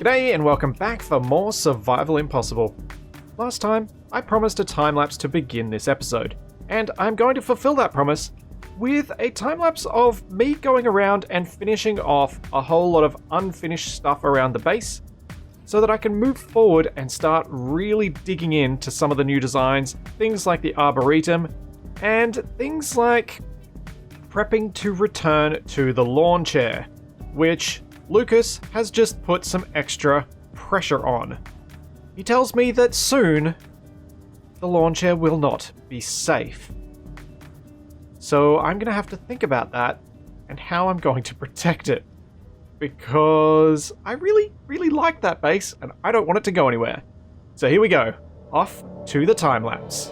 G'day and welcome back for more Survival Impossible. Last time, I promised a time-lapse to begin this episode, and I'm going to fulfill that promise with a time-lapse of me going around and finishing off a whole lot of unfinished stuff around the base, so that I can move forward and start really digging into some of the new designs, things like the Arboretum, and things like prepping to return to the lawn chair, which Lucas has just put some extra pressure on. He tells me that soon, the lawn chair will not be safe. So I'm going to have to think about that and how I'm going to protect it. Because I really like that base and I don't want it to go anywhere. So here we go. Off to the time-lapse.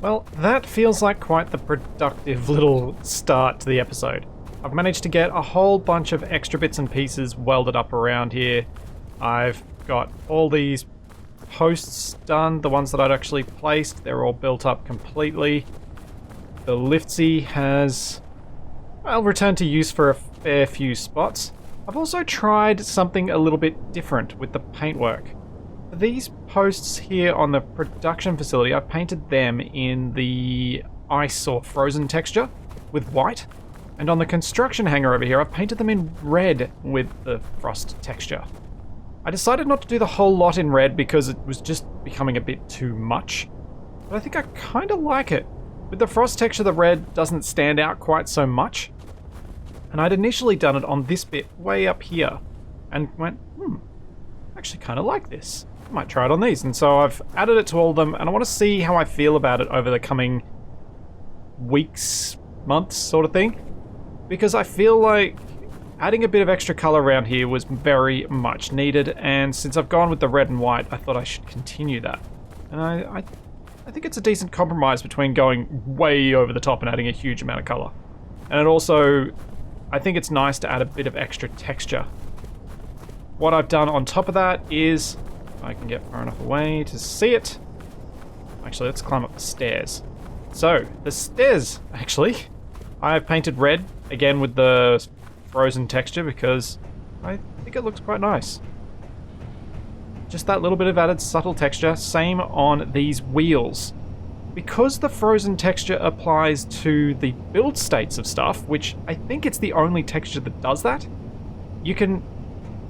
Well, that feels like quite the productive little start to the episode. I've managed to get a whole bunch of extra bits and pieces welded up around here. I've got all these posts done, the ones that I'd actually placed. They're all built up completely. The Splitsie has, well, returned to use for a fair few spots. I've also tried something a little bit different with the paintwork. These posts here on the production facility, I've painted them in the ice or frozen texture with white. And on the construction hangar over here, I've painted them in red with the frost texture. I decided not to do the whole lot in red because it was just becoming a bit too much. But I think I kind of like it. With the frost texture, the red doesn't stand out quite so much. And I'd initially done it on this bit way up here. And went, I actually kind of like this. I might try it on these, and so I've added it to all of them, and I want to see how I feel about it over the coming weeks, months, sort of thing, because I feel like adding a bit of extra color around here was very much needed, and since I've gone with the red and white, I thought I should continue that. And I think it's a decent compromise between going way over the top and adding a huge amount of color. And it also, I think it's nice to add a bit of extra texture. What I've done on top of that is, I can get far enough away to see it. Actually, let's climb up the stairs. So, the stairs, actually, I've painted red, again with the frozen texture, because I think it looks quite nice. Just that little bit of added subtle texture. Same on these wheels. Because the frozen texture applies to the build states of stuff, which I think it's the only texture that does that, you can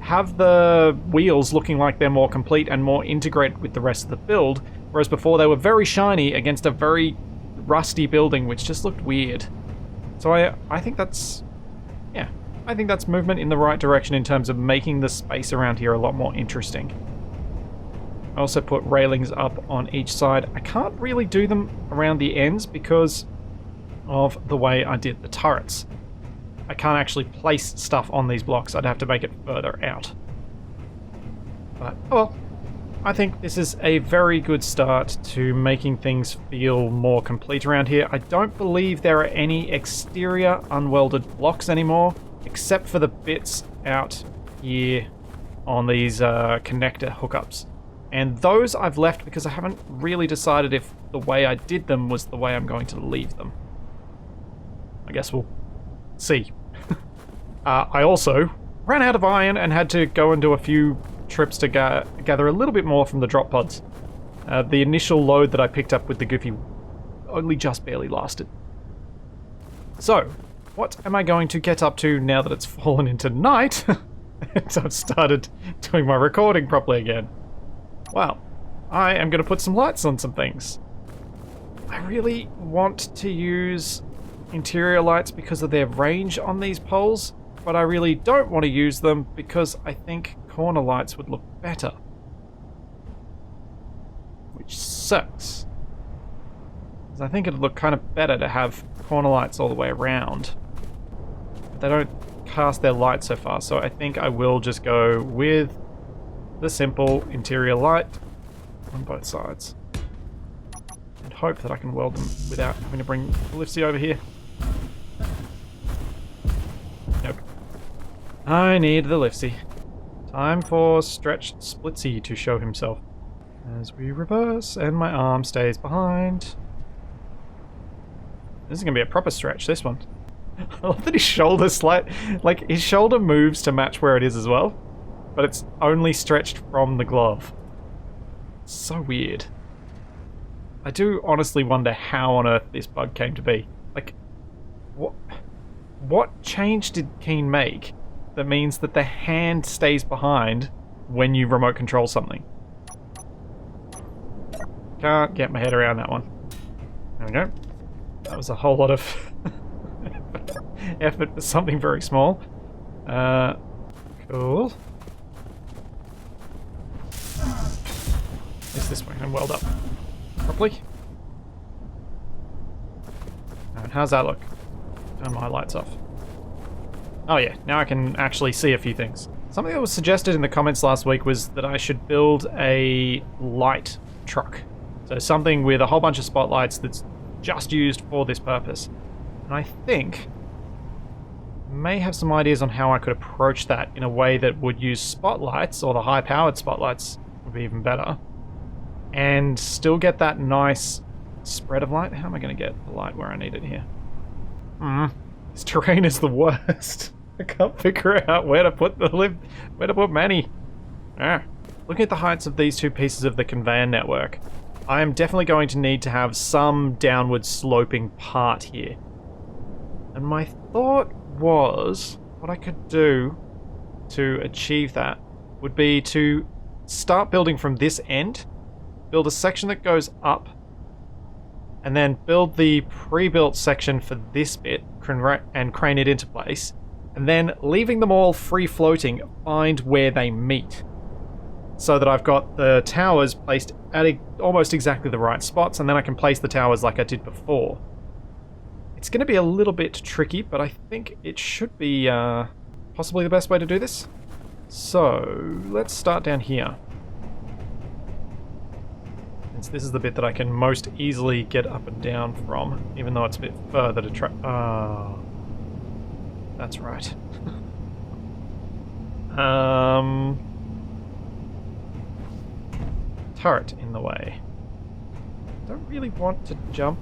have the wheels looking like they're more complete and more integrated with the rest of the build, whereas before they were very shiny against a very rusty building, which just looked weird. So I think that's, yeah, I think that's movement in the right direction in terms of making the space around here a lot more interesting. I also put railings up on each side. I can't really do them around the ends because of the way I did the turrets. I can't actually place stuff on these blocks. I'd have to make it further out. But, oh well. I think this is a very good start to making things feel more complete around here. I don't believe there are any exterior unwelded blocks anymore, except for the bits out here on these connector hookups. And those I've left because I haven't really decided if the way I did them was the way I'm going to leave them. I guess we'll see. I also ran out of iron and had to go and do a few trips to gather a little bit more from the drop pods. The initial load that I picked up with the Goofy only just barely lasted. So, what am I going to get up to now that it's fallen into night? And I've started doing my recording properly again. Well, I am going to put some lights on some things. I really want to use interior lights because of their range on these poles, but I really don't want to use them because I think corner lights would look better. Which sucks. Because I think it'd look kind of better to have corner lights all the way around. But they don't cast their light so far, so I think I will just go with the simple interior light on both sides. And hope that I can weld them without having to bring Splitsie over here. Nope. I need the Liftsy. Time for stretched Splitsie to show himself. As we reverse, and my arm stays behind. This is going to be a proper stretch, this one. I love that his shoulder his shoulder moves to match where it is as well. But it's only stretched from the glove. So weird. I do honestly wonder how on earth this bug came to be. Like, what change did Keen make that means that the hand stays behind when you remote control something? Can't get my head around that one. There we go. That was a whole lot of effort for something very small. Cool. Is this way? I'm weld up properly. And how's that look? Turn my lights off. Oh yeah, now I can actually see a few things. Something that was suggested in the comments last week was that I should build a light truck. So something with a whole bunch of spotlights that's just used for this purpose. And I think I may have some ideas on how I could approach that in a way that would use spotlights, or the high-powered spotlights would be even better, and still get that nice spread of light. How am I going to get the light where I need it here? This terrain is the worst. I can't figure out where to put where to put Manny. Looking at the heights of these two pieces of the conveyor network, I am definitely going to need to have some downward sloping part here. And my thought was, what I could do to achieve that would be to start building from this end, build a section that goes up, and then build the pre-built section for this bit and crane it into place, and then leaving them all free floating, find where they meet. So that I've got the towers placed at almost exactly the right spots, and then I can place the towers like I did before. It's going to be a little bit tricky, but I think it should be possibly the best way to do this. So, let's start down here. Since this is the bit that I can most easily get up and down from, even though it's a bit further to try. Oh, that's right. Turret in the way. Don't really want to jump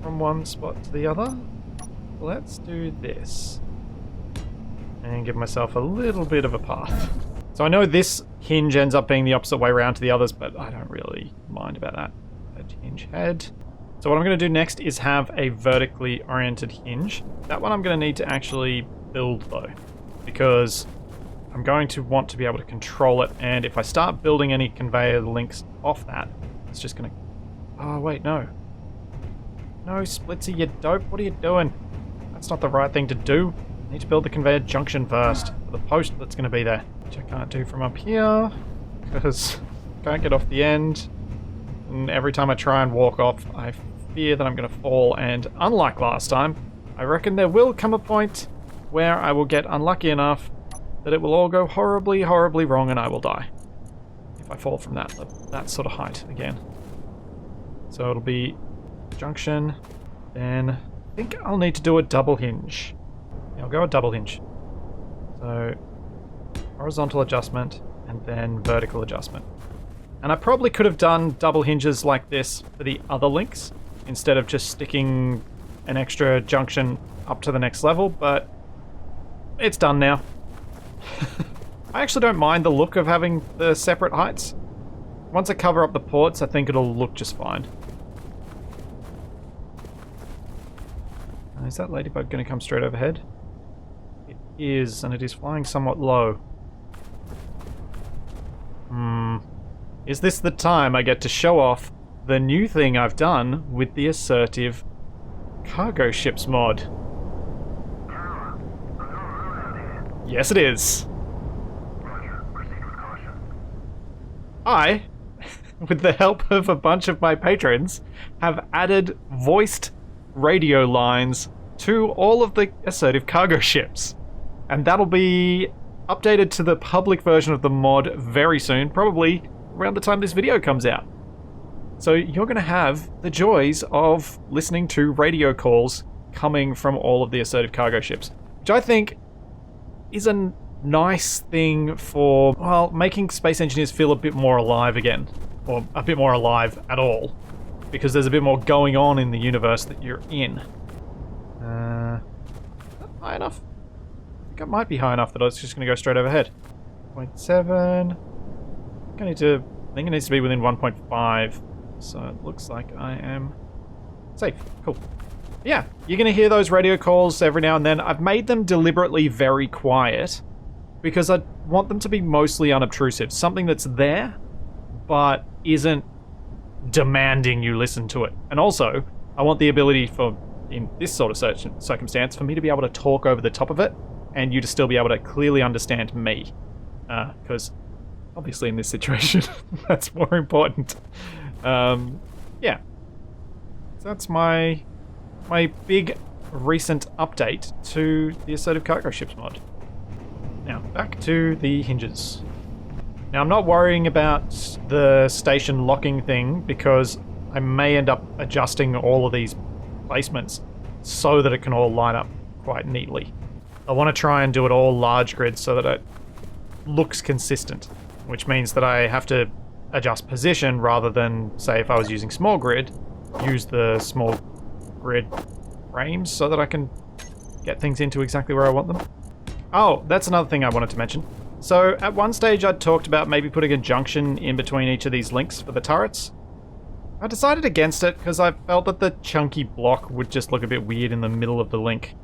from one spot to the other. Let's do this. And give myself a little bit of a path. So I know this hinge ends up being the opposite way around to the others, but I don't really mind about that. That hinge head. So what I'm going to do next is have a vertically oriented hinge. That one I'm going to need to actually build though, because I'm going to want to be able to control it, and if I start building any conveyor links off that, it's just going to... Oh, wait, no. No, Splitsie, you dope. What are you doing? That's not the right thing to do. I need to build the conveyor junction first, for the post that's going to be there, which I can't do from up here, because I can't get off the end, and every time I try and walk off, I fear that I'm going to fall, and unlike last time, I reckon there will come a point where I will get unlucky enough that it will all go horribly, horribly wrong and I will die. If I fall from that sort of height again. So it'll be junction, then I think I'll need to do a double hinge. Yeah, I'll go a double hinge. So horizontal adjustment and then vertical adjustment. And I probably could have done double hinges like this for the other links instead of just sticking an extra junction up to the next level, but it's done now. I actually don't mind the look of having the separate heights. Once I cover up the ports, I think it'll look just fine. Is that ladybug going to come straight overhead? It is, and it is flying somewhat low. Is this the time I get to show off the new thing I've done with the assertive cargo ships mod? Yes, it is. I, with the help of a bunch of my patrons, have added voiced radio lines to all of the assertive cargo ships. And that'll be updated to the public version of the mod very soon, probably around the time this video comes out. So you're going to have the joys of listening to radio calls coming from all of the assertive cargo ships, which I think is a nice thing for, well, making space engineers feel a bit more alive again, or a bit more alive at all, because there's a bit more going on in the universe that you're in. High enough? I think it might be high enough that I was just going to go straight overhead. 0.7. I think it needs to be within 1.5, so it looks like I am safe. Cool. Yeah, you're going to hear those radio calls every now and then. I've made them deliberately very quiet because I want them to be mostly unobtrusive. Something that's there, but isn't demanding you listen to it. And also, I want the ability for, in this sort of circumstance, for me to be able to talk over the top of it and you to still be able to clearly understand me. Because obviously in this situation, that's more important. Yeah. So that's my big recent update to the assertive cargo ships mod. Now, back to the hinges. Now, I'm not worrying about the station locking thing because I may end up adjusting all of these placements so that it can all line up quite neatly. I want to try and do it all large grid so that it looks consistent, which means that I have to adjust position rather than, say, if I was using small grid, use the small grid frames so that I can get things into exactly where I want them. Oh, that's another thing I wanted to mention. So at one stage I'd talked about maybe putting a junction in between each of these links for the turrets. I decided against it because I felt that the chunky block would just look a bit weird in the middle of the link.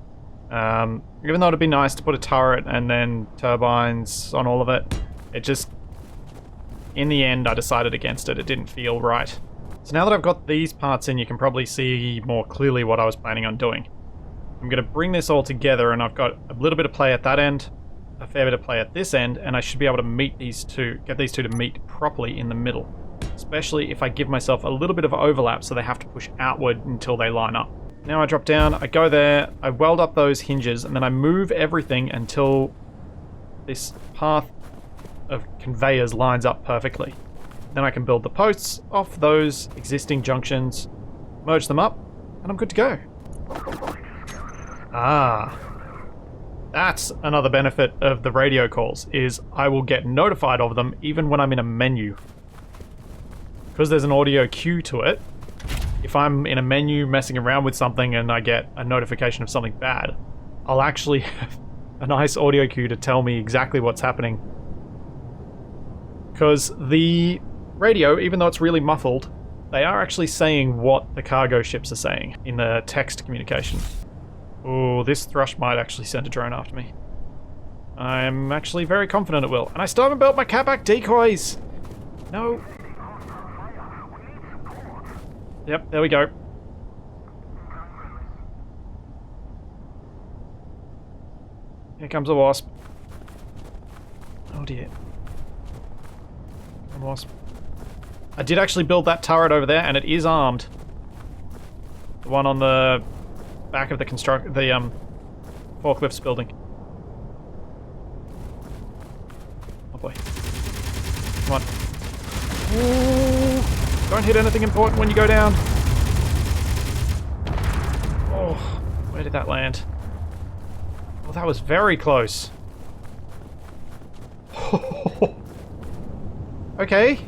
Even though it'd be nice to put a turret and then turbines on all of it, it just, in the end, I decided against it. It didn't feel right. So now that I've got these parts in, you can probably see more clearly what I was planning on doing. I'm going to bring this all together, and I've got a little bit of play at that end, a fair bit of play at this end, and I should be able to meet these two, get these two to meet properly in the middle. Especially if I give myself a little bit of overlap so they have to push outward until they line up. Now I drop down, I go there, I weld up those hinges, and then I move everything until this path of conveyors lines up perfectly. Then I can build the posts off those existing junctions, merge them up, and I'm good to go. Ah, that's another benefit of the radio calls, is I will get notified of them even when I'm in a menu. Because there's an audio cue to it, if I'm in a menu messing around with something and I get a notification of something bad, I'll actually have a nice audio cue to tell me exactly what's happening. Because the radio, even though it's really muffled, they are actually saying what the cargo ships are saying in the text communication. Oh, this thrush might actually send a drone after me. I'm actually very confident it will. And I still haven't built my Capac decoys! No. Yep, there we go. Here comes a wasp. Oh dear. A wasp. I did actually build that turret over there, and it is armed. The one on the back of the forklifts building. Oh boy. Come on. Ooh. Don't hit anything important when you go down. Oh, where did that land? Oh, that was very close. Okay.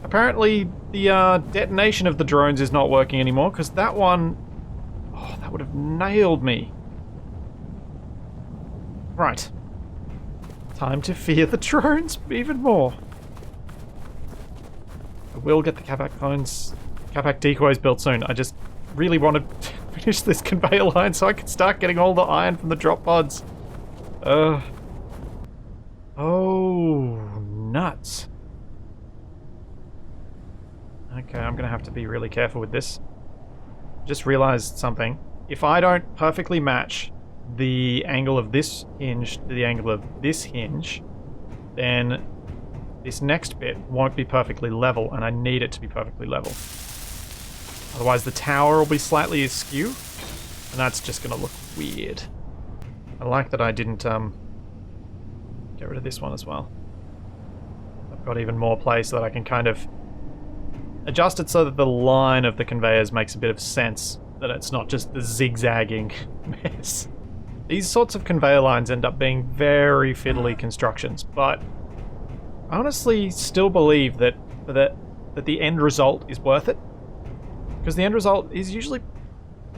Apparently, the detonation of the drones is not working anymore, because that one... Oh, that would have nailed me. Right. Time to fear the drones even more. I will get the Capac decoys built soon. I just really want to finish this conveyor line so I can start getting all the iron from the drop pods. Oh, nuts. Okay, I'm gonna have to be really careful with this. Just realized something. If I don't perfectly match the angle of this hinge to the angle of this hinge, then this next bit won't be perfectly level, and I need it to be perfectly level. Otherwise the tower will be slightly askew, and that's just gonna look weird. I like that I didn't get rid of this one as well. I've got even more place so that I can kind of adjust it so that the line of the conveyors makes a bit of sense, that it's not just the zigzagging mess. These sorts of conveyor lines end up being very fiddly constructions, but I honestly still believe that the end result is worth it. Because the end result is usually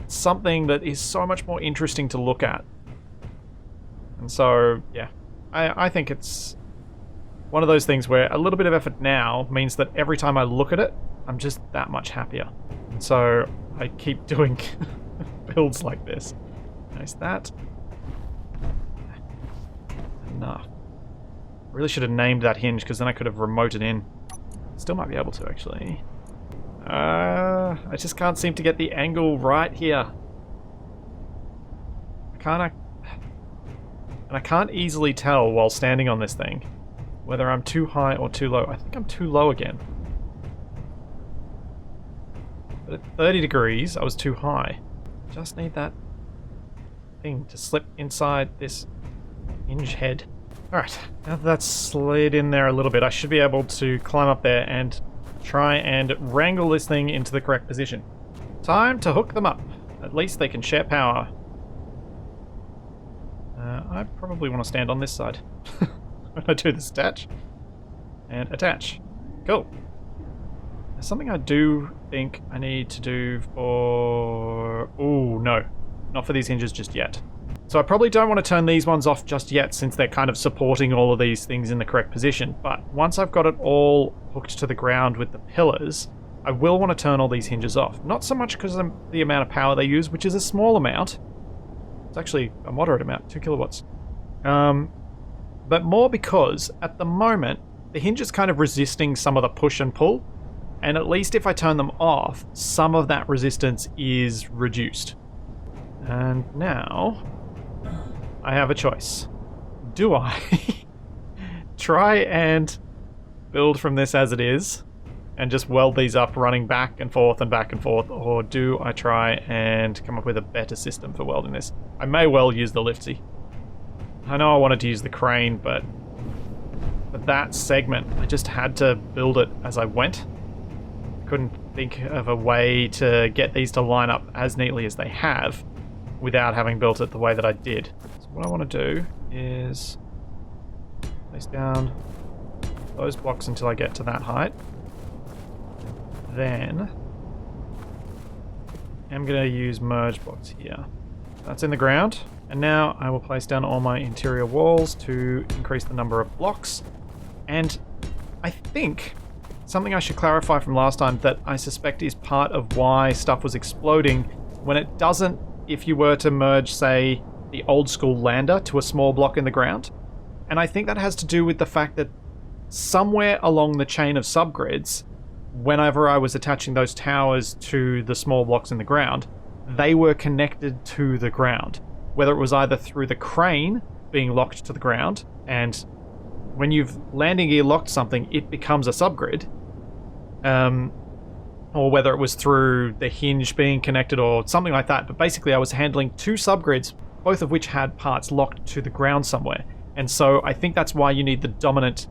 something that is so much more interesting to look at. And so, yeah, I think it's one of those things where a little bit of effort now means that every time I look at it, I'm just that much happier. And so I keep doing builds like this. Nice that. Enough. Really should have named that hinge, because then I could have remoted in. Still might be able to, actually. I just can't seem to get the angle right here. And I can't easily tell while standing on this thing whether I'm too high or too low. I think I'm too low again. But at 30 degrees, I was too high. Just need that thing to slip inside this hinge head. Alright, now that that's slid in there a little bit, I should be able to climb up there and try and wrangle this thing into the correct position. Time to hook them up. At least they can share power. I probably want to stand on this side when I do this attach. And attach. Cool. There's something I do think I need to do for... Ooh, no. Not for these hinges just yet. So I probably don't want to turn these ones off just yet, since they're kind of supporting all of these things in the correct position. But once I've got it all hooked to the ground with the pillars, I will want to turn all these hinges off. Not so much because of the amount of power they use, which is a small amount. It's actually a moderate amount, 2 kilowatts. But more because, at the moment, the hinge is kind of resisting some of the push and pull. And at least if I turn them off, some of that resistance is reduced. And now I have a choice. Do I try and build from this as it is and just weld these up running back and forth, or do I try and come up with a better system for welding this? I may well use the Splitsie. I know I wanted to use the crane, but for that segment, I just had to build it as I went. I couldn't think of a way to get these to line up as neatly as they have without having built it the way that I did. So what I want to do is place down those blocks until I get to that height. Then I'm going to use merge blocks here. That's in the ground. And now I will place down all my interior walls to increase the number of blocks. And I think something I should clarify from last time that I suspect is part of why stuff was exploding when it doesn't, if you were to merge, say, the old school lander to a small block in the ground. And I think that has to do with the fact that somewhere along the chain of subgrids, whenever I was attaching those towers to the small blocks in the ground, they were connected to the ground. Whether it was either through the crane being locked to the ground, and when you've landing gear locked something, it becomes a subgrid, or whether it was through the hinge being connected or something like that. But basically I was handling 2 subgrids, both of which had parts locked to the ground somewhere. And so I think that's why you need the dominant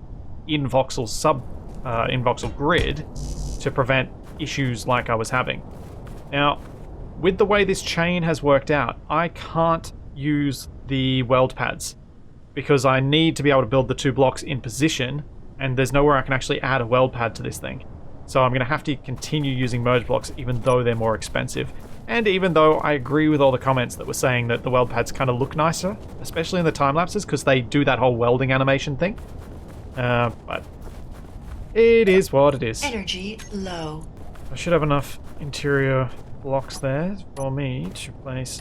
in-voxel in-voxel grid to prevent issues like I was having. Now, with the way this chain has worked out, I can't use the weld pads because I need to be able to build the 2 blocks in position, and there's nowhere I can actually add a weld pad to this thing. So I'm going to have to continue using merge blocks even though they're more expensive. And even though I agree with all the comments that were saying that the weld pads kind of look nicer, especially in the time lapses, because they do that whole welding animation thing. But it is what it is. Energy low. I should have enough interior blocks there for me to place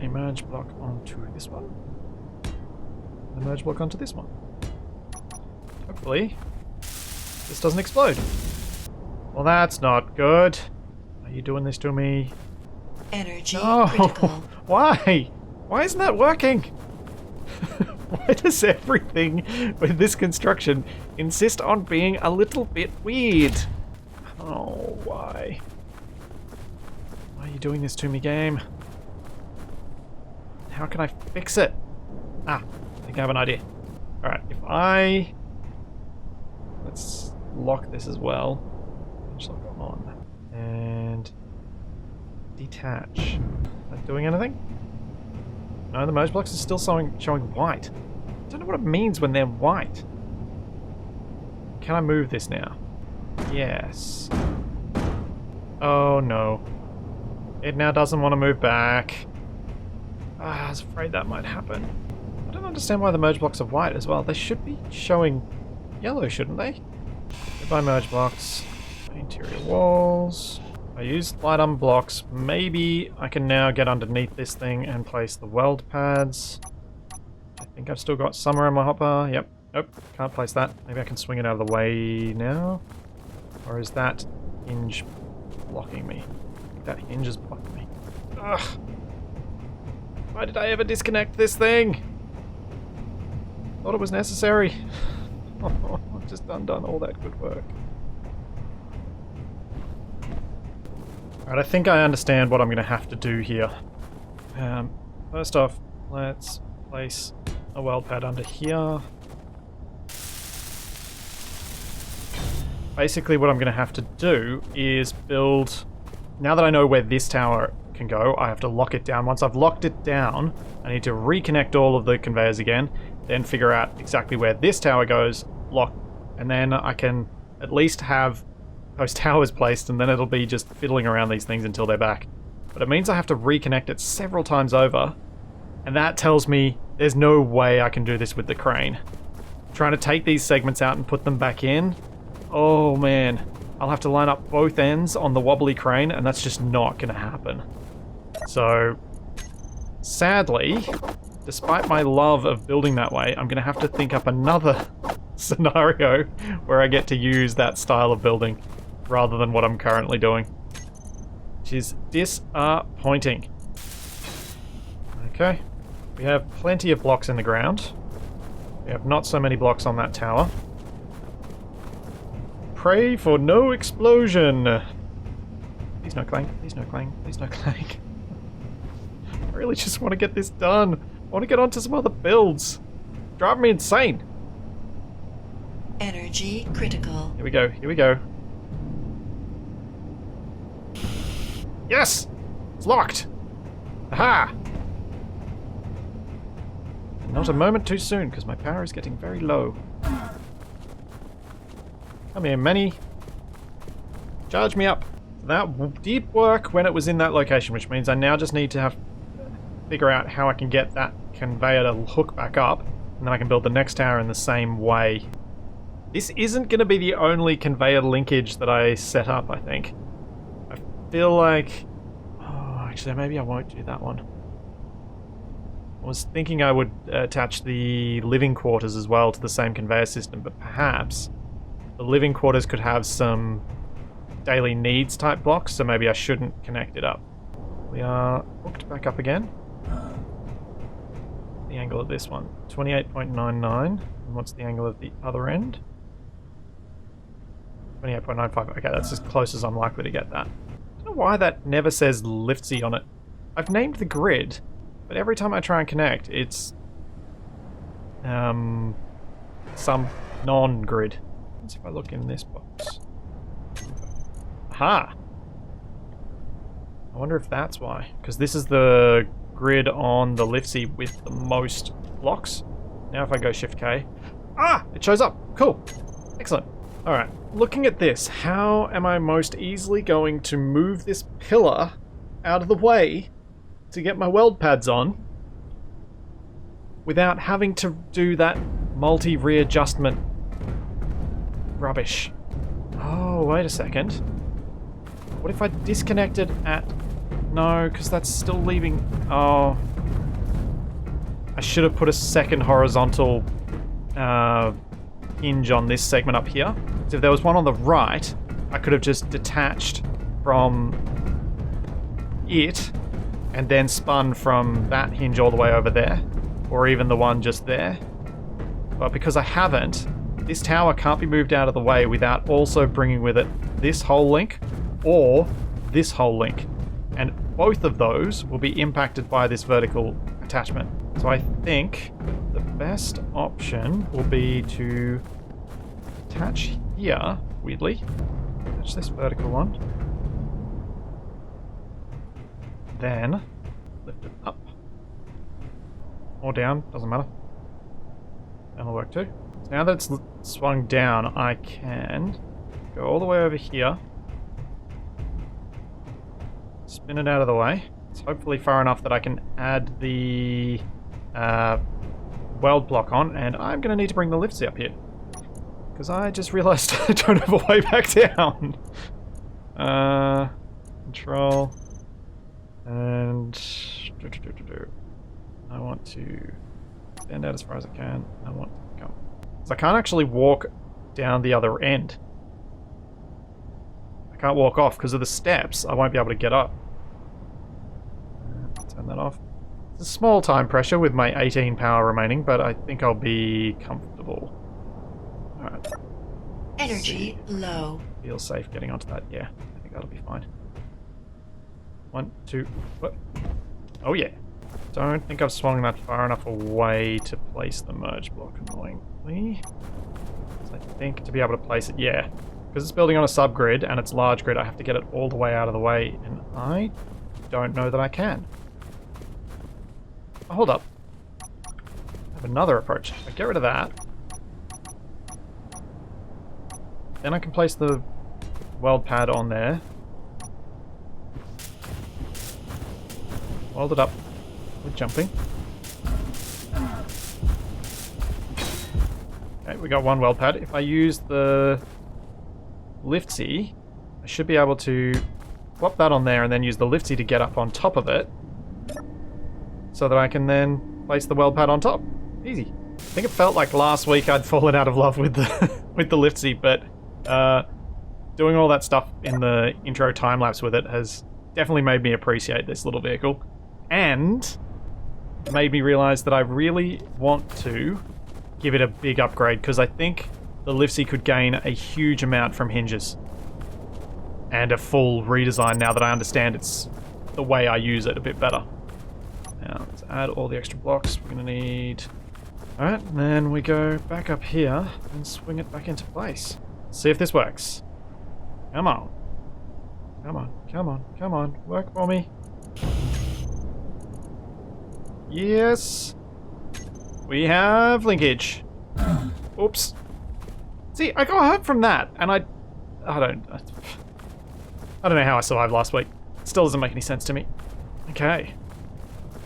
a merge block onto this one. And a merge block onto this one. Hopefully, this doesn't explode. Well, that's not good. Are you doing this to me? Energy critical. Why? Why isn't that working? Why does everything with this construction insist on being a little bit weird? Oh, why? Why are you doing this to me, game? How can I fix it? Ah, I think I have an idea. Alright, let's lock this as well. Just lock it on. And detach. Is that doing anything? No, the merge blocks are still showing white. I don't know what it means when they're white. Can I move this now? Yes. Oh no. It now doesn't want to move back. I was afraid that might happen. I don't understand why the merge blocks are white as well. They should be showing yellow, shouldn't they? Goodbye merge blocks. Interior walls. I used light on blocks. Maybe I can now get underneath this thing and place the weld pads. I think I've still got some around my hopper. Yep. Nope. Can't place that. Maybe I can swing it out of the way now. Or is that hinge blocking me? That hinge is blocking me. Ugh. Why did I ever disconnect this thing? Thought it was necessary. I've just undone all that good work. Alright, I think I understand what I'm going to have to do here. First off, let's place a weld pad under here. Basically what I'm going to have to do is build... Now that I know where this tower can go, I have to lock it down. Once I've locked it down, I need to reconnect all of the conveyors again, then figure out exactly where this tower goes, lock, and then I can at least have those towers placed, and then it'll be just fiddling around these things until they're back. But it means I have to reconnect it several times over, and that tells me there's no way I can do this with the crane. Trying to take these segments out and put them back in, oh man, I'll have to line up both ends on the wobbly crane, and that's just not going to happen. So, sadly, despite my love of building that way, I'm going to have to think up another scenario where I get to use that style of building rather than what I'm currently doing, which is disappointing. Okay, we have plenty of blocks in the ground. We have not so many blocks on that tower. Pray for no explosion. Please no clang, please no clang, please no clang. I really just want to get this done. I want to get onto some other builds. Drive me insane. Energy critical. Here we go, here we go. Yes! It's locked! Aha! Not a moment too soon, because my power is getting very low. Come here, Manny. Charge me up. That did work when it was in that location, which means I now just need to figure out how I can get that conveyor to hook back up, and then I can build the next tower in the same way. This isn't going to be the only conveyor linkage that I set up, I think. I feel like... Oh, actually, maybe I won't do that one. I was thinking I would attach the living quarters as well to the same conveyor system, but perhaps the living quarters could have some daily needs type blocks, so maybe I shouldn't connect it up. We are hooked back up again. The angle of this one, 28.99. And what's the angle of the other end? 28.95. Okay, that's as close as I'm likely to get that. I don't know why that never says Splitsie on it. I've named the grid, but every time I try and connect, it's some non-grid. Let's see if I look in this box. Aha! I wonder if that's why, because this is the grid on the Splitsie with the most blocks. Now if I go Shift K, ah! It shows up. Cool. Excellent. Alright, looking at this, how am I most easily going to move this pillar out of the way to get my weld pads on without having to do that multi-readjustment rubbish. Oh, wait a second. What if I disconnected at... No, because that's still leaving... Oh. I should have put a second horizontal hinge on this segment up here. So if there was one on the right, I could have just detached from it and then spun from that hinge all the way over there, or even the one just there. But because I haven't, this tower can't be moved out of the way without also bringing with it this whole link or this whole link. And both of those will be impacted by this vertical attachment. So I think the best option will be to attach here, weirdly. Attach this vertical one. Then lift it up. Or down, doesn't matter. That'll work too. So now that it's swung down, I can go all the way over here. Spin it out of the way. It's hopefully far enough that I can add the weld block on, and I'm going to need to bring the Splitsie up here. Because I just realised I don't have a way back down. Control. And... I want to bend out as far as I can. I want to come. So I can't actually walk down the other end. I can't walk off because of the steps. I won't be able to get up. Turn that off. It's a small time pressure with my 18 power remaining, but I think I'll be comfortable. Alright. Energy low. Feel safe getting onto that. Yeah, I think that'll be fine. 1, 2, what? Oh yeah. Don't think I've swung that far enough away to place the merge block, annoyingly. So I think to be able to place it, yeah. Because it's building on a subgrid and it's large grid, I have to get it all the way out of the way, and I don't know that I can. Oh, hold up. I have another approach. I get rid of that. Then I can place the weld pad on there. Weld it up with jumping. Okay, we got one weld pad. If I use the Splitsie, I should be able to swap that on there and then use the Splitsie to get up on top of it, so that I can then place the weld pad on top. Easy. I think it felt like last week I'd fallen out of love with the with the Splitsie, but doing all that stuff in the intro time lapse with it has definitely made me appreciate this little vehicle, and made me realize that I really want to give it a big upgrade, because I think the Splitsie could gain a huge amount from hinges and a full redesign now that I understand it's the way I use it a bit better. Now let's add all the extra blocks we're going to need. Alright, and then we go back up here and swing it back into place. See if this works. Come on. Come on, come on, come on. Work for me. Yes. We have linkage. Oops. See, I got hurt from that, and I don't know how I survived last week. It still doesn't make any sense to me. Okay.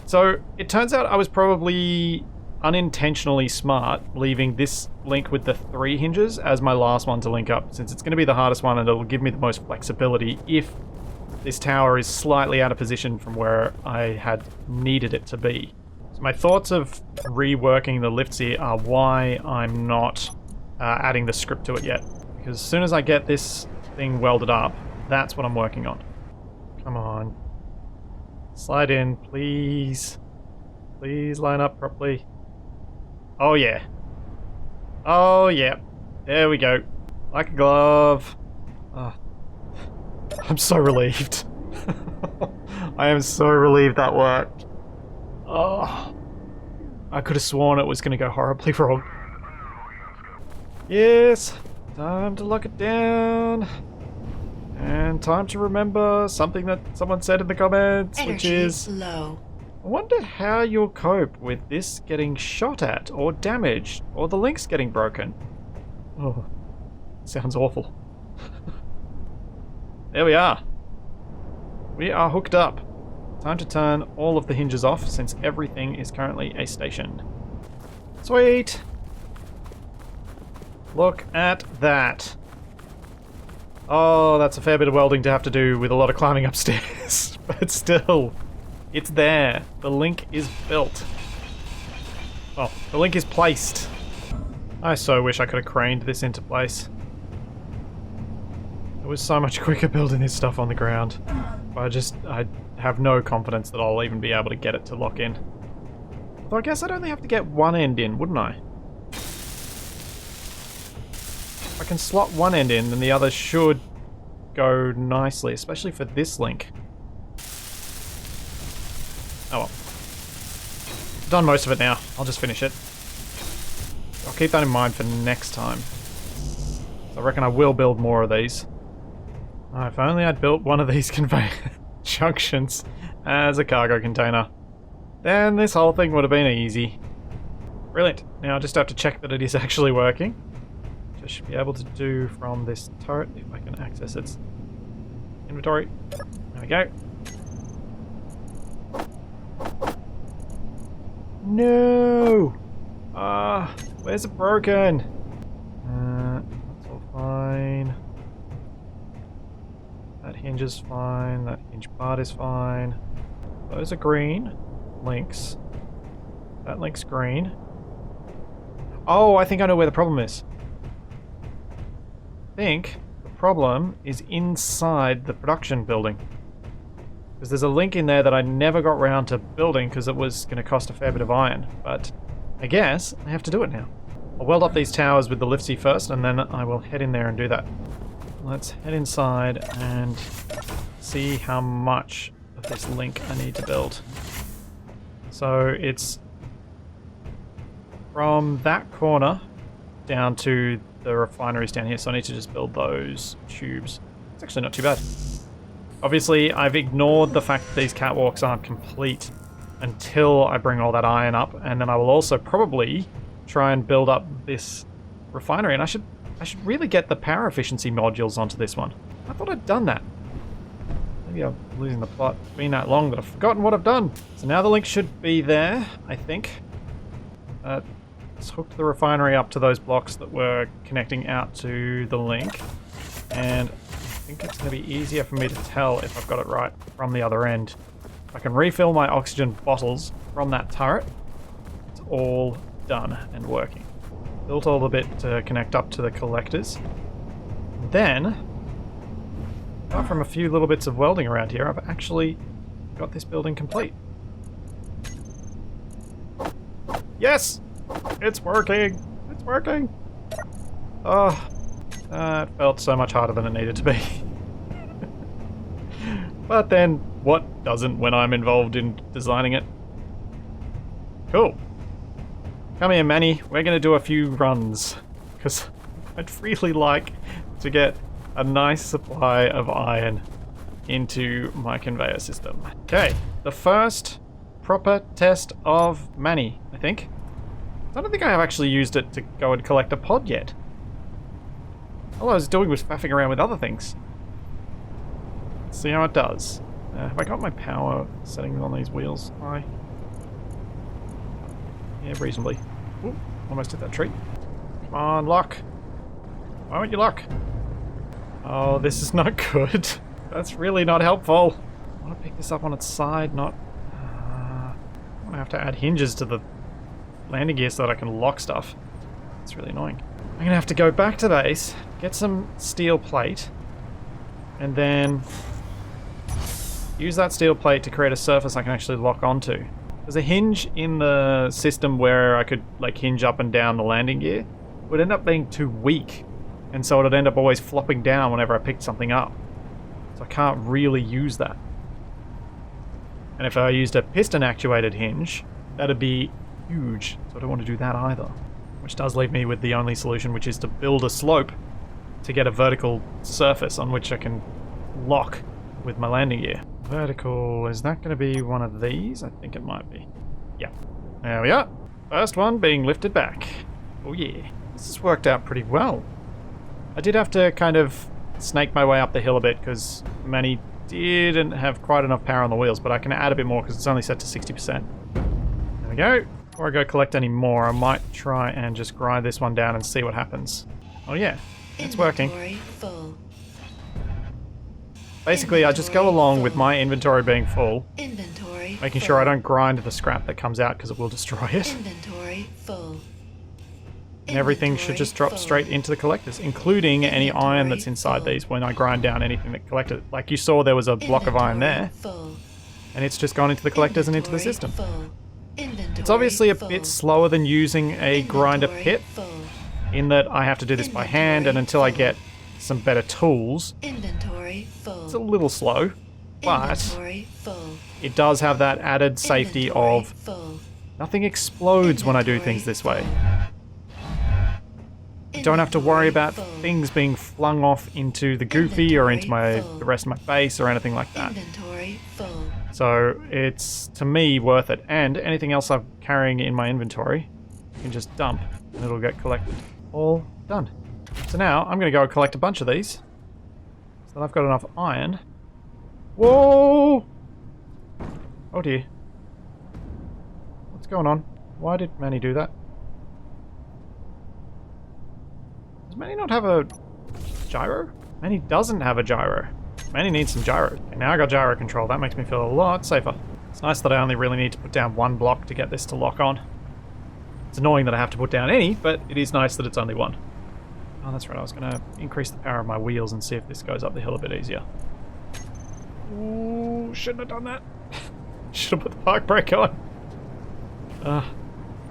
So, it turns out I was probably unintentionally smart leaving this link with the 3 hinges as my last one to link up, since it's going to be the hardest one and it'll give me the most flexibility if this tower is slightly out of position from where I had needed it to be. So my thoughts of reworking the Splitsie are why I'm not adding the script to it yet. Because as soon as I get this thing welded up, that's what I'm working on. Come on. Slide in, please. Please line up properly. Oh yeah. Oh yeah. There we go. Like a glove. Oh. I'm so relieved. I am so relieved that worked. Oh. I could have sworn it was going to go horribly wrong. Yes. Time to lock it down. And time to remember something that someone said in the comments, Energy which is... low. I wonder how you'll cope with this getting shot at, or damaged, or the links getting broken. Oh, sounds awful. There we are. We are hooked up. Time to turn all of the hinges off since everything is currently a station. Sweet! Look at that. Oh, that's a fair bit of welding to have to do with a lot of climbing upstairs. But still, it's there. The link is built. Well, the link is placed. I so wish I could have craned this into place. It was so much quicker building this stuff on the ground. But I have no confidence that I'll even be able to get it to lock in. Although I guess I'd only have to get one end in, wouldn't I? If I can slot one end in, then the other should go nicely, especially for this link. Oh well. I've done most of it now. I'll just finish it. I'll keep that in mind for next time. So I reckon I will build more of these. Oh, if only I'd built one of these conveyor junctions as a cargo container. Then this whole thing would have been easy. Brilliant. Now I just have to check that it is actually working. Which I should be able to do from this turret if I can access its inventory. There we go. No! Where's it broken? That's all fine. That hinge is fine. That hinge part is fine. Those are green links. That link's green. Oh, I think I know where the problem is. I think the problem is inside the production building. Because there's a link in there that I never got round to building because it was going to cost a fair bit of iron. But I guess I have to do it now. I'll weld up these towers with the Splitsie first and then I will head in there and do that. Let's head inside and see how much of this link I need to build. So it's from that corner down to the refineries down here, so I need to just build those tubes. It's actually not too bad. Obviously, I've ignored the fact that these catwalks aren't complete until I bring all that iron up, and then I will also probably try and build up this refinery, and I should really get the power efficiency modules onto this one. I thought I'd done that. Maybe I'm losing the plot. It's been that long that I've forgotten what I've done. So now the link should be there, I think. Let's hook the refinery up to those blocks that were connecting out to the link. And I think it's going to be easier for me to tell if I've got it right from the other end. If I can refill my oxygen bottles from that turret, it's all done and working. Built all the bit to connect up to the collectors. Then, apart from a few little bits of welding around here, I've actually got this building complete. Yes! It's working! It's working! Oh, that felt so much harder than it needed to be. But then, what doesn't when I'm involved in designing it? Cool. Come here, Manny. We're going to do a few runs. Because I'd really like to get a nice supply of iron into my conveyor system. Okay, the first proper test of Manny, I think. I don't think I have actually used it to go and collect a pod yet. All I was doing was faffing around with other things. Let's see how it does. Have I got my power settings on these wheels? Yeah, reasonably. Ooh, almost hit that tree. Come on, lock. Why won't you lock? Oh, this is not good. That's really not helpful. I want to pick this up on its side, not... I'm going to have to add hinges to the landing gear so that I can lock stuff. It's really annoying. I'm going to have to go back to base, get some steel plate, and then use that steel plate to create a surface I can actually lock onto. There's a hinge in the system where I could like hinge up and down the landing gear. It would end up being too weak, and so it would end up always flopping down whenever I picked something up. So I can't really use that. And if I used a piston actuated hinge, that'd be huge, so I don't want to do that either. Which does leave me with the only solution, which is to build a slope to get a vertical surface on which I can lock with my landing gear. Vertical, is that going to be one of these? I think it might be. Yeah. There we are. First one being lifted back. Oh yeah. This has worked out pretty well. I did have to kind of snake my way up the hill a bit because Manny didn't have quite enough power on the wheels, but I can add a bit more because it's only set to 60%. There we go. Before I go collect any more, I might try and just grind this one down and see what happens. Oh yeah, it's working. Full. Basically, I just go along with my inventory being full, Inventory making full. sure I don't grind the scrap that comes out because it will destroy it. Inventory full. And everything should just drop straight into the collectors, including any iron that's inside these when I grind down anything that collected. Like you saw, there was a block of iron there, and it's just gone into the collectors and into the system. It's obviously a bit slower than using a grinder pit, in that I have to do this by hand, and until I get some better tools, it's a little slow, but it does have that added safety of nothing explodes when I do things this way. I don't have to worry about things being flung off into the goofy or into the rest of my base or anything like that. So it's, to me, worth it. And anything else I'm carrying in my inventory, I can just dump and it'll get collected. All done. So now I'm going to go collect a bunch of these. So that I've got enough iron. Whoa! Oh dear. What's going on? Why did Manny do that? Does Manny not have a gyro? Manny doesn't have a gyro. Manny needs some gyro. Okay, now I got gyro control. That makes me feel a lot safer. It's nice that I only really need to put down one block to get this to lock on. It's annoying that I have to put down any, but it is nice that it's only one. Oh, that's right. I was going to increase the power of my wheels and see if this goes up the hill a bit easier. Ooh, shouldn't have done that. Should have put the park brake on.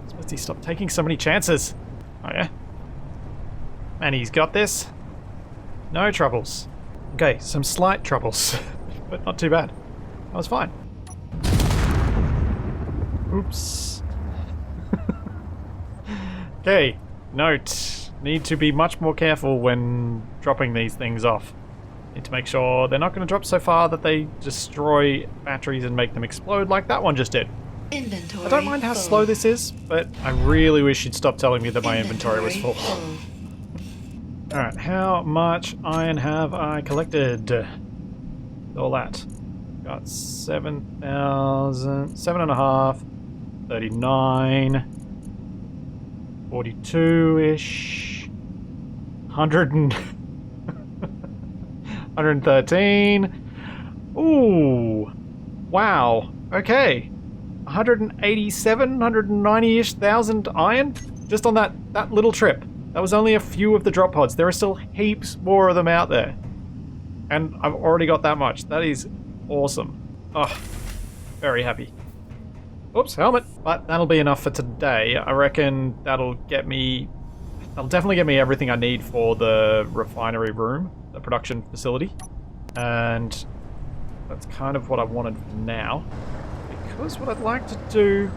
Splitsie, stop taking so many chances. Oh, yeah? And he's got this. No troubles. Okay, some slight troubles, but not too bad. That was fine. Oops. Okay, note. Need to be much more careful when dropping these things off. Need to make sure they're not going to drop so far that they destroy batteries and make them explode like that one just did. I don't mind how slow this is, but I really wish you'd stop telling me that my inventory was full. Alright, how much iron have I collected? All that. Got 7,000, 7.5, 39, 42-ish, 100 and 113. Ooh, wow, okay. 187, 190-ish thousand iron just on that little trip. That was only a few of the drop pods. There are still heaps more of them out there. And I've already got that much. That is awesome. Oh, very happy. Oops, helmet. But that'll be enough for today. I reckon that'll definitely get me everything I need for the refinery room, the production facility. And that's kind of what I wanted for now. Because what I'd like to do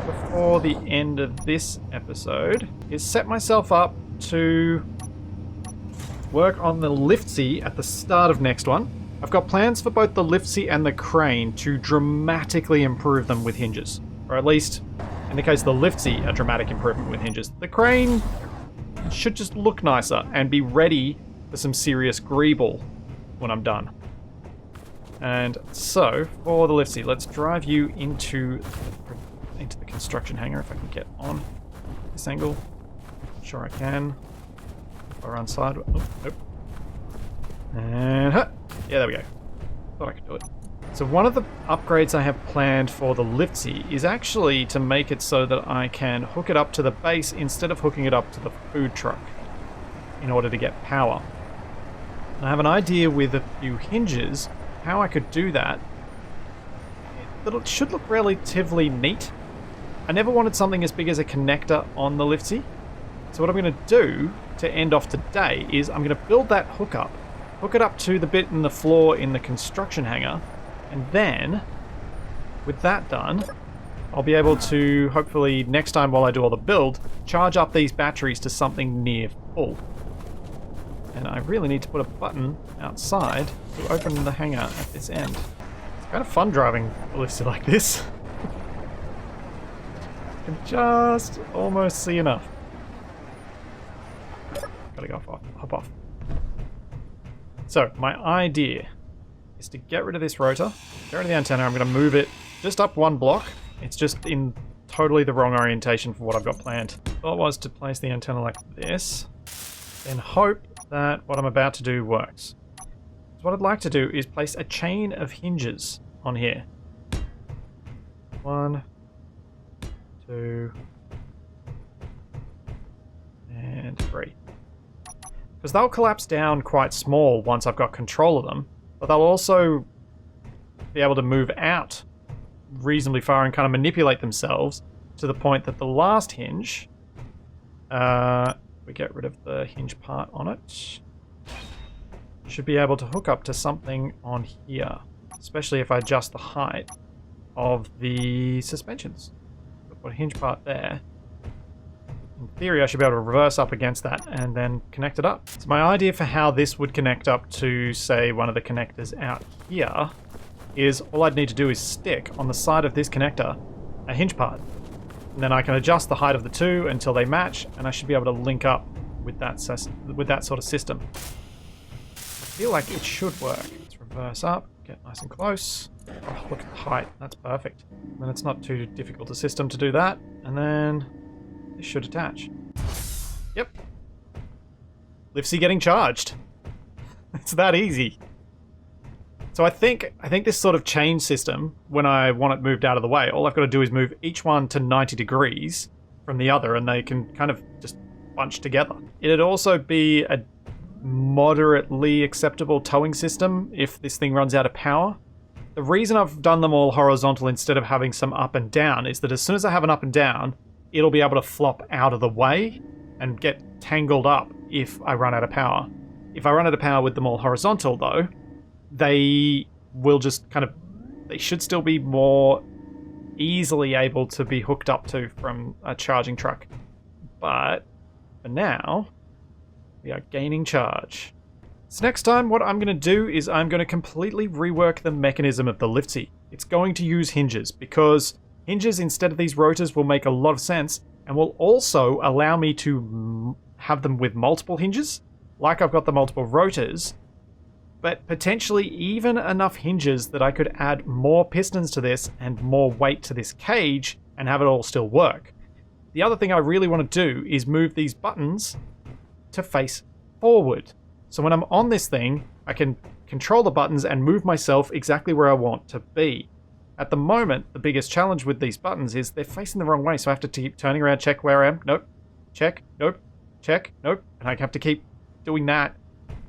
before the end of this episode is set myself up to work on the Splitsie at the start of next one. I've got plans for both the Splitsie and the crane to dramatically improve them with hinges. Or at least, in the case of the Splitsie, a dramatic improvement with hinges. The crane should just look nicer and be ready for some serious greeble when I'm done. And so, for the Splitsie, let's drive you into the construction hangar if I can get on this angle. Sure I can. Or run side. Oh, nope. And huh. Yeah, there we go. Thought I could do it. So one of the upgrades I have planned for the Splitsie is actually to make it so that I can hook it up to the base instead of hooking it up to the food truck in order to get power. And I have an idea with a few hinges how I could do that. It should look relatively neat. I never wanted something as big as a connector on the Splitsie. So what I'm going to do to end off today is I'm going to build that hook it up to the bit in the floor in the construction hangar, and then with that done, I'll be able to hopefully next time while I do all the build, charge up these batteries to something near full. And I really need to put a button outside to open the hangar at this end. It's kind of fun driving a Splitsie like this. I can just almost see enough. Gotta go hop off. So, my idea is to get rid of this rotor, get rid of the antenna. I'm going to move it just up one block. It's just in totally the wrong orientation for what I've got planned. Thought was to place the antenna like this, then hope that what I'm about to do works. So what I'd like to do is place a chain of hinges on here. 1, 2, and 3. Because they'll collapse down quite small once I've got control of them, but they'll also be able to move out reasonably far and kind of manipulate themselves to the point that the last hinge, we get rid of the hinge part on it, should be able to hook up to something on here, especially if I adjust the height of the suspensions. Put a hinge part there. In theory, I should be able to reverse up against that and then connect it up. So my idea for how this would connect up to, say, one of the connectors out here is all I'd need to do is stick on the side of this connector a hinge part. And then I can adjust the height of the two until they match, and I should be able to link up with that sort of system. I feel like it should work. Let's reverse up, get nice and close. Oh, look at the height. That's perfect. And then it's not too difficult a system to do that. And then this should attach. Yep. Liftsy getting charged. It's that easy. So I think this sort of chain system, when I want it moved out of the way, all I've got to do is move each one to 90 degrees from the other, and they can kind of just bunch together. It'd also be a moderately acceptable towing system if this thing runs out of power. The reason I've done them all horizontal instead of having some up and down is that as soon as I have an up and down, it'll be able to flop out of the way and get tangled up if I run out of power. If I run out of power with them all horizontal, though, they will just kind of... they should still be more easily able to be hooked up to from a charging truck. But for now, we are gaining charge. So next time, what I'm going to do is I'm going to completely rework the mechanism of the Liftsy. It's going to use hinges, because hinges instead of these rotors will make a lot of sense, and will also allow me to have them with multiple hinges, like I've got the multiple rotors, but potentially even enough hinges that I could add more pistons to this and more weight to this cage and have it all still work. The other thing I really want to do is move these buttons to face forward. So when I'm on this thing, I can control the buttons and move myself exactly where I want to be. At the moment, the biggest challenge with these buttons is they're facing the wrong way, so I have to keep turning around, check where I am. Nope. Check. Nope. Check. Nope. And I have to keep doing that,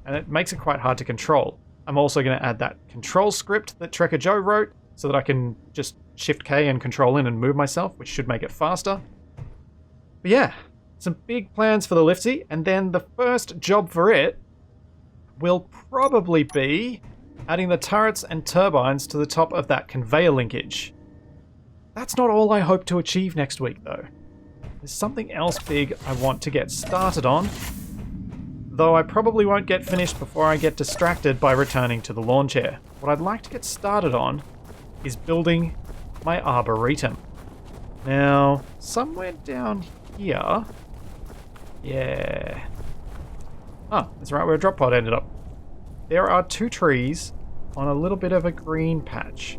and it makes it quite hard to control. I'm also going to add that control script that Trekker Joe wrote so that I can just Shift K and control in and move myself, which should make it faster. But yeah, some big plans for the Liftsy, and then the first job for it will probably be adding the turrets and turbines to the top of that conveyor linkage. That's not all I hope to achieve next week, though. There's something else big I want to get started on, though I probably won't get finished before I get distracted by returning to the lawn chair. What I'd like to get started on is building my arboretum. Now, somewhere down here... yeah... oh, that's right where a drop pod ended up. There are 2 trees on a little bit of a green patch.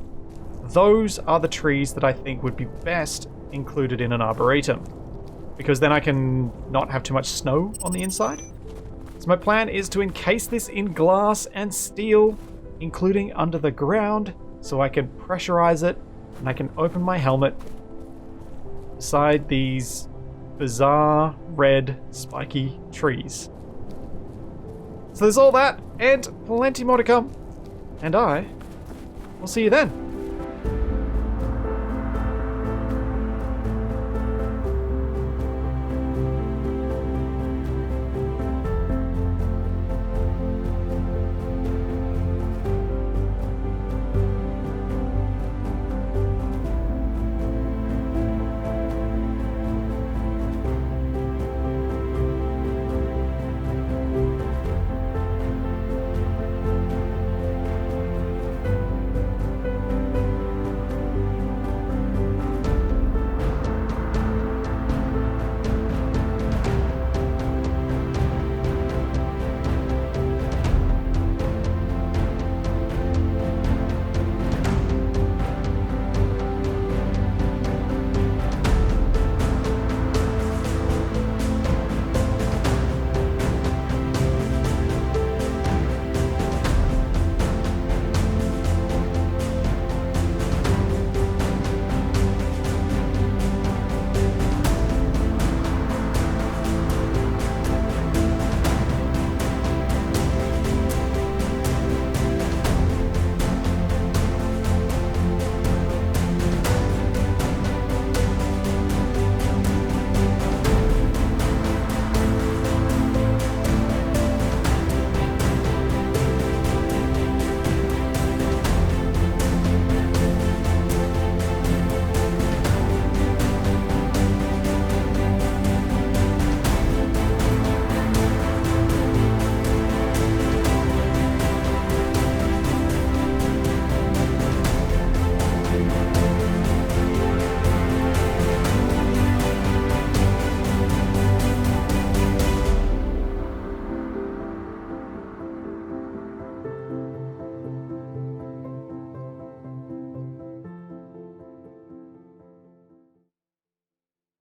Those are the trees that I think would be best included in an arboretum, because then I can not have too much snow on the inside. So my plan is to encase this in glass and steel, including under the ground, so I can pressurize it and I can open my helmet beside these bizarre red spiky trees. So there's all that and plenty more to come, and I will see you then.